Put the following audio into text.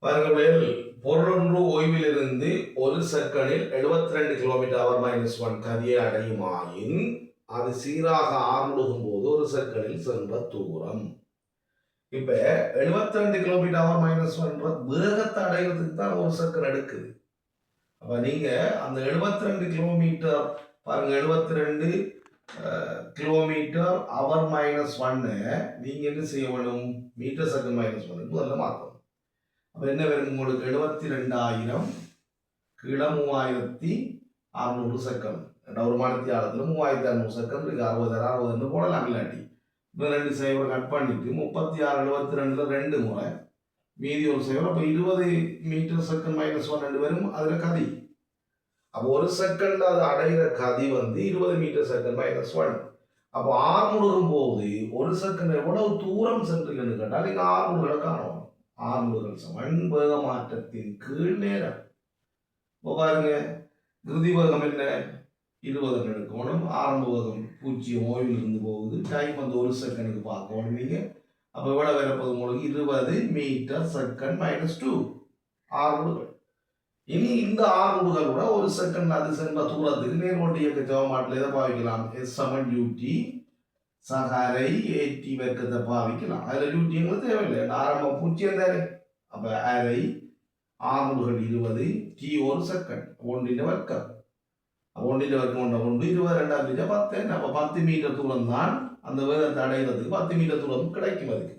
பாருங்கள், பொருளொன்று ஓய்விலிருந்து ஒரு செகண்டில் 72 கிலோமீட்டர் அவர் -1 கதியை அடையுமாயின் அது சீராக ஆர்முடுகும் போது ஒரு செகண்டில் சென்ற தூரம். இப்ப 72 கிலோமீட்டர் அவர் -1 வேகத்தை அடைகிறதுக்கு தான் ஒரு செகண்ட் எடுக்குது. அப்ப நீங்க அந்த 72 கிலோமீட்டர் பாருங்க, 72 கிலோமீட்டர் அவர் -1 நீங்க என்ன செய்ய வேணும்? மீட்டர் செகண்ட் -1 முதல்ல மாற்றணும். அப்ப என்ன வரும் உங்களுக்கு? 72,000 கீழே 3,600 செகண்ட். ஒரு மணி ஆழத்துல 3,600 செகண்ட் இருக்கு. 60 போடலாம். இல்லாட்டி இன்னும் 2 சைவர் கட் பண்ணிட்டு 36 72ல 2 முறை மீதி ஒரு சைவர். அப்ப 20 மீட்டர் செகண்ட் -1 2 வரும். அதுல கதி அப்போ ஒரு செகண்ட் அது அடைகிற கதி 20 மீட்டர் செகண்ட் -1. அப்போ ஆர்முடுகும் போது ஒரு செகண்ட் எவ்வளவு தூரம் சென்றுன்னு கேட்டால் நீங்க ஆர்முடுகளை காணணும். ஆர்முடுகள் சமன் வேக மாற்றத்தின் கீழ் நேரம். இப்போ பாருங்க, இறுதி வேகம் என்ன? 20 எடுக்கணும். ஆரம்ப வேகம் 0 ஓய்வில் இருந்து போகுது. டைம் ஒரு செகண்டுக்கு பார்க்கணும் நீங்க. அப்போ எவ்வளவு வரப்போது உங்களுக்கு? 20 மீட்டர் செகண்ட் -2 ஆர்முடுகள். இனி இந்த ஆர்முடுகள் கூட ஒரு செகண்ட் அது சென்ற தூரத்துக்கு நேர்கோட்டு இயக்க சமன்பாட்டில் எதை பாவிக்கலாம்? S = UT சகாரை AT வர்க்கத்தை பாவிக்கலாம். அதில் UT எங்களுக்கு தேவையில்லை, ஆரம்ப 0 தானே. அப்ப அரை ஆர்முடுகள் 20 T ஒரு செகண்ட் ஒன்றின் வர்க்கம். ஒன்றின் வர்க்கம் 1 22 10. அப்ப 10 மீட்டர் தூரம் தான் அந்த வேகத்தை அடைகிறதுக்கு 10 மீட்டர் தூரம் கிடைக்கும். அதுக்கு